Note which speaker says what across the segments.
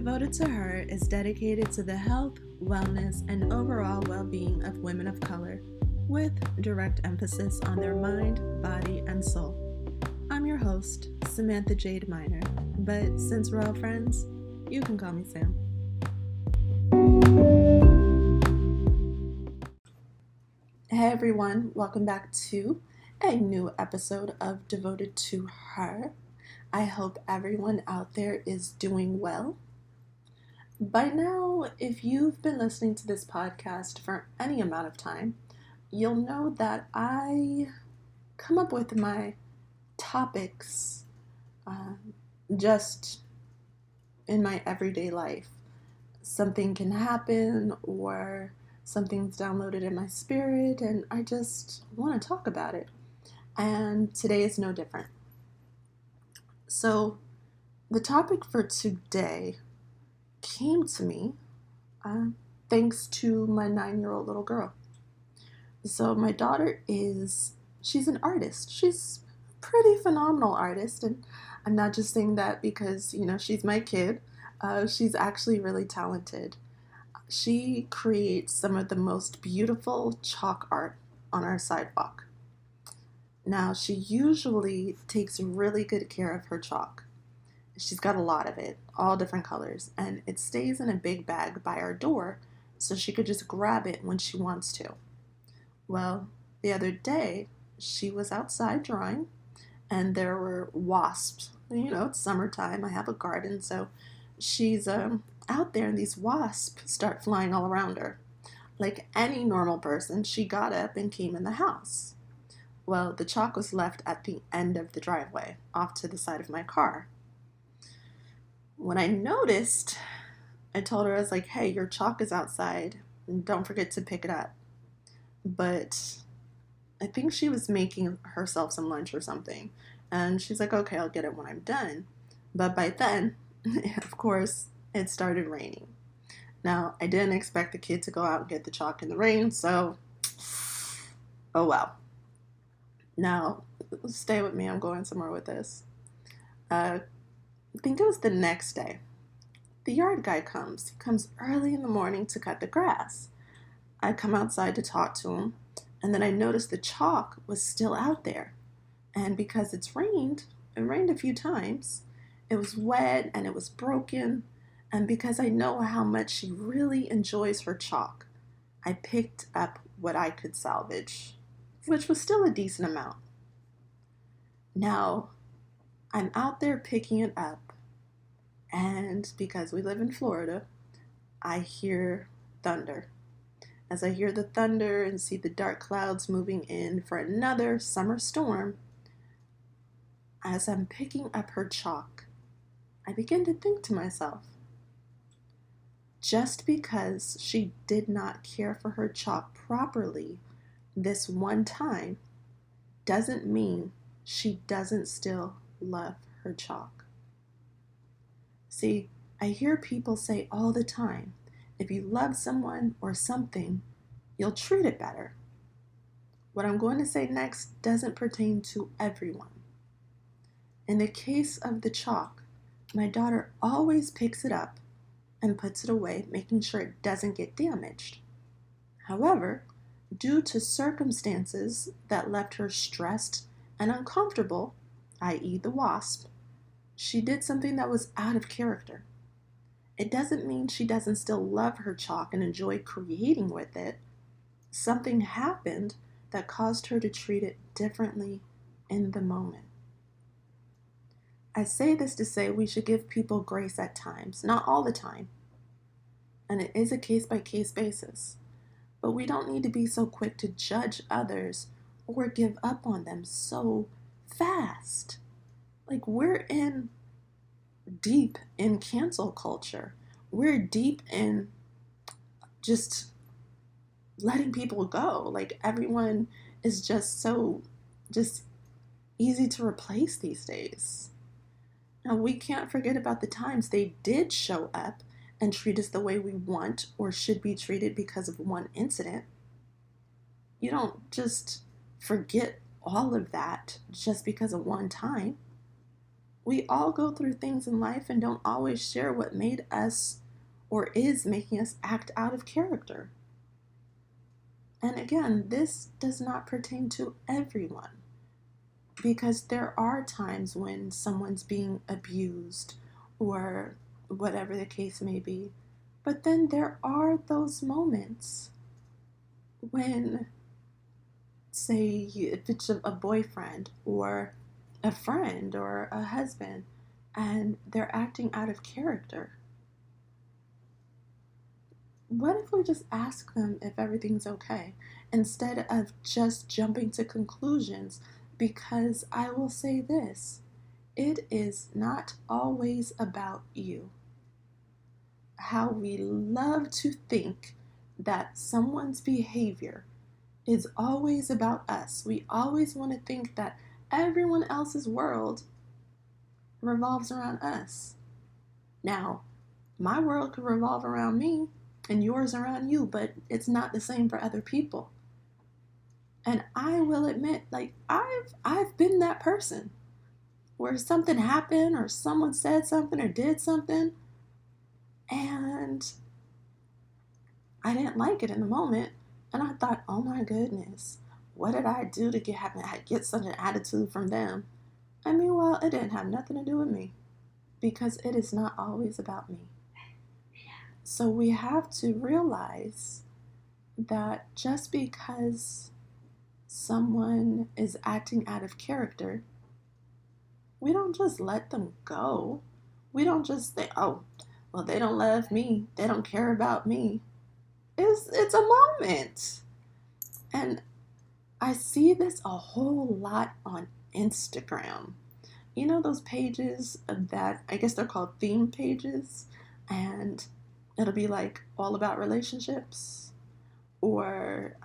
Speaker 1: Devoted to Her is dedicated to the health, wellness, and overall well-being of women of color, with direct emphasis on their mind, body, and soul. I'm your host, Samantha Jade Minor, but since we're all friends, you can call me Sam. Hey everyone, welcome back to a new episode of Devoted to Her. I hope everyone out there is doing well. By now, if you've been listening to this podcast for any amount of time, you'll know that I come up with my topics just in my everyday life. Something can happen or something's downloaded in my spirit and I just want to talk about it. And today is no different. So the topic for today came to me thanks to my 9-year-old little girl. So my daughter she's an artist. She's a pretty phenomenal artist, and I'm not just saying that because, she's my kid. She's actually really talented. She creates some of the most beautiful chalk art on our sidewalk. Now, she usually takes really good care of her chalk. She's got a lot of it, all different colors, and it stays in a big bag by our door so she could just grab it when she wants to. Well, the other day, she was outside drawing, and there were wasps. It's summertime, I have a garden, so she's out there, and these wasps start flying all around her. Like any normal person, she got up and came in the house. Well, the chalk was left at the end of the driveway, off to the side of my car. When I noticed, I told her, I was like, hey, your chalk is outside, and don't forget to pick it up. But I think she was making herself some lunch or something, and she's like, okay, I'll get it when I'm done. But by then, of course, it started raining. Now, I didn't expect the kid to go out and get the chalk in the rain, so, oh well. Now, stay with me, I'm going somewhere with this. I think it was the next day. The yard guy comes. He comes early in the morning to cut the grass. I come outside to talk to him, and then I noticed the chalk was still out there. And because it rained a few times, it was wet and it was broken. And because I know how much she really enjoys her chalk, I picked up what I could salvage, which was still a decent amount. Now, I'm out there picking it up, and because we live in Florida, I hear thunder. As I hear the thunder and see the dark clouds moving in for another summer storm, as I'm picking up her chalk, I begin to think to myself, just because she did not care for her chalk properly this one time doesn't mean she doesn't still love her chalk. See, I hear people say all the time, if you love someone or something, you'll treat it better. What I'm going to say next doesn't pertain to everyone. In the case of the chalk, my daughter always picks it up and puts it away, making sure it doesn't get damaged. However, due to circumstances that left her stressed and uncomfortable, i.e. the wasp, she did something that was out of character. It doesn't mean she doesn't still love her chalk and enjoy creating with it. Something happened that caused her to treat it differently in the moment. I say this to say we should give people grace at times, not all the time. And it is a case-by-case basis. But we don't need to be so quick to judge others or give up on them so fast. Like, we're deep in cancel culture. We're deep in just letting people go. Like, everyone is just easy to replace these days. Now, we can't forget about the times they did show up and treat us the way we want or should be treated because of one incident. You don't just forget all of that just because of one time. We all go through things in life and don't always share what made us or is making us act out of character. And again, this does not pertain to everyone, because there are times when someone's being abused or whatever the case may be. But then there are those moments when, say, if it's a boyfriend or a friend or a husband, and they're acting out of character. What if we just ask them if everything's okay instead of just jumping to conclusions? Because I will say this, it is not always about you. How we love to think that someone's behavior is always about us. We always want to think that everyone else's world revolves around us. Now, my world could revolve around me and yours around you, but it's not the same for other people. And I will admit, like, I've been that person where something happened or someone said something or did something and I didn't like it in the moment, and I thought, oh my goodness, what did I do to get such an attitude from them? I mean, well, it didn't have nothing to do with me, because it is not always about me. So we have to realize that just because someone is acting out of character, we don't just let them go. We don't just think, oh, well, they don't love me, they don't care about me. It's a moment. And I see this a whole lot on Instagram. You know those pages that, I guess they're called theme pages, and it'll be like all about relationships, or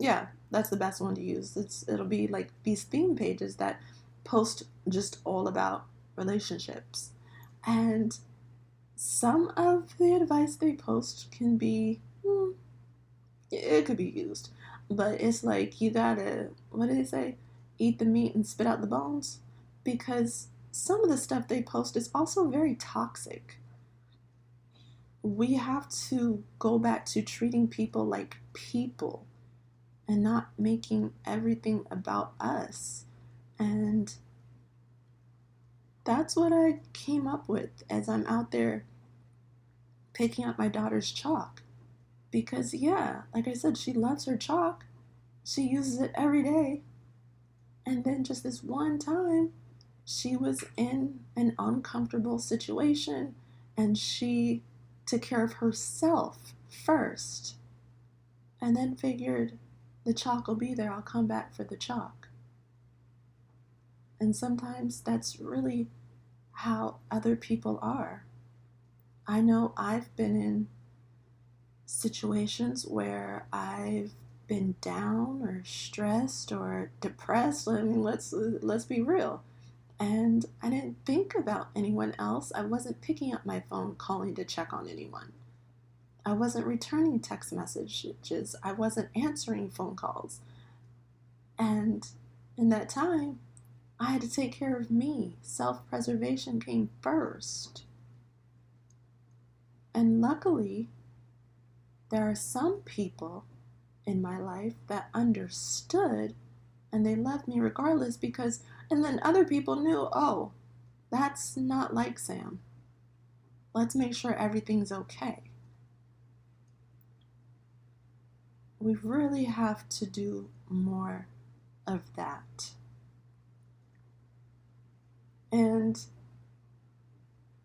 Speaker 1: yeah, that's the best one to use. It'll be like these theme pages that post just all about relationships, and some of the advice they post can be, it could be used, but it's like you gotta, what do they say? Eat the meat and spit out the bones, because some of the stuff they post is also very toxic. We have to go back to treating people like people and not making everything about us. And that's what I came up with as I'm out there picking up my daughter's chalk. Because, yeah, like I said, she loves her chalk. She uses it every day. And then just this one time, she was in an uncomfortable situation and she took care of herself first and then figured the chalk will be there. I'll come back for the chalk. And sometimes that's really how other people are. I know I've been in situations where I've been down or stressed or depressed. I mean, let's be real. And I didn't think about anyone else. I wasn't picking up my phone calling to check on anyone. I wasn't returning text messages. I wasn't answering phone calls. And in that time, I had to take care of me. Self-preservation came first. And luckily, there are some people in my life that understood and they loved me regardless, because, and then other people knew, oh, that's not like Sam. Let's make sure everything's okay. We really have to do more of that. And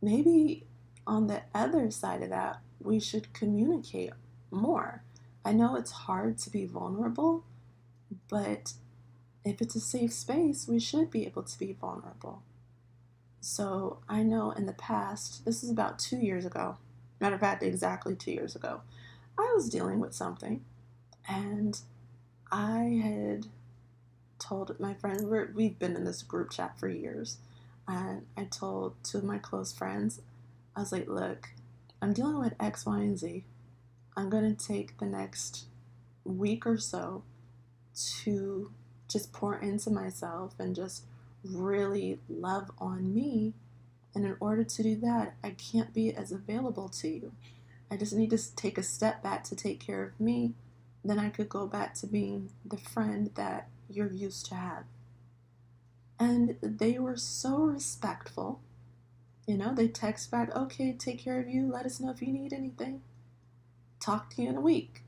Speaker 1: maybe on the other side of that, we should communicate more. I know it's hard to be vulnerable, but if it's a safe space, we should be able to be vulnerable. So I know in the past, this is about 2 years ago, matter of fact, exactly 2 years ago, I was dealing with something, and I had told my friend, we've been in this group chat for years, and I told two of my close friends, I was like, look, I'm dealing with X, Y, and Z. I'm going to take the next week or so to just pour into myself and just really love on me. And in order to do that, I can't be as available to you. I just need to take a step back to take care of me. Then I could go back to being the friend that you're used to have. And they were so respectful. They text back, okay, take care of you. Let us know if you need anything. Talk to you in a week.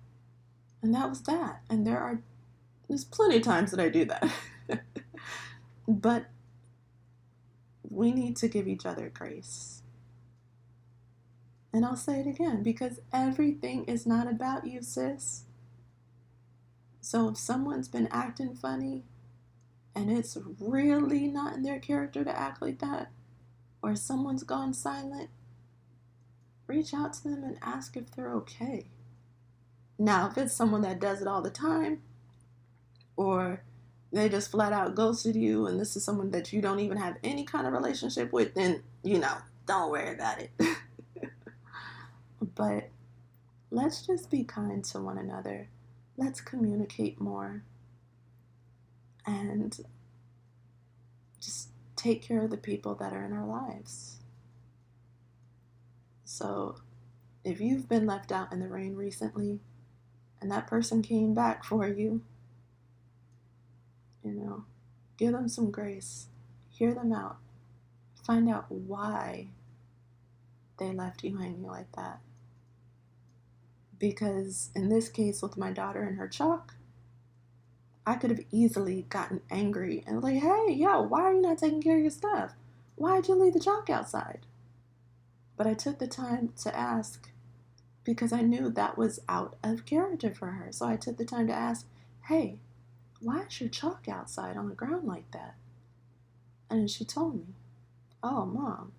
Speaker 1: And that was that. And there's plenty of times that I do that. But we need to give each other grace. And I'll say it again, because everything is not about you, sis. So if someone's been acting funny and it's really not in their character to act like that, or someone's gone silent, reach out to them and ask if they're okay. Now, if it's someone that does it all the time, or they just flat out ghosted you and this is someone that you don't even have any kind of relationship with, then, don't worry about it. But let's just be kind to one another. Let's communicate more. And just take care of the people that are in our lives. So if you've been left out in the rain recently and that person came back for you, give them some grace. Hear them out. Find out why they left you hanging like that. Because in this case with my daughter and her chalk, I could have easily gotten angry and like, hey, yo, why are you not taking care of your stuff? Why'd you leave the chalk outside? But I took the time to ask because I knew that was out of character for her. So I took the time to ask, hey, why is your chalk outside on the ground like that? And she told me, oh, Mom,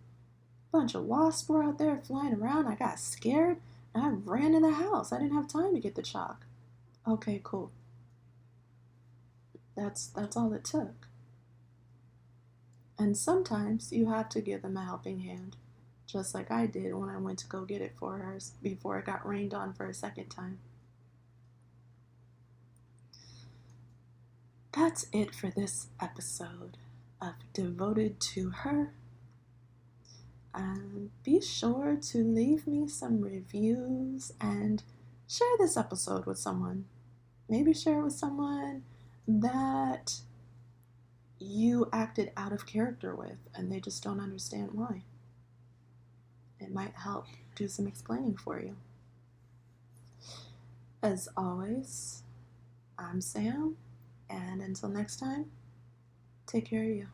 Speaker 1: a bunch of wasps were out there flying around. I got scared and I ran in the house. I didn't have time to get the chalk. Okay, cool. That's all it took. And sometimes you have to give them a helping hand, just like I did when I went to go get it for her before it got rained on for a second time. That's it for this episode of Devoted to Her. Be sure to leave me some reviews and share this episode with someone. Maybe share it with someone that you acted out of character with and they just don't understand why. It might help do some explaining for you. As always, I'm Sam, and until next time, take care of you.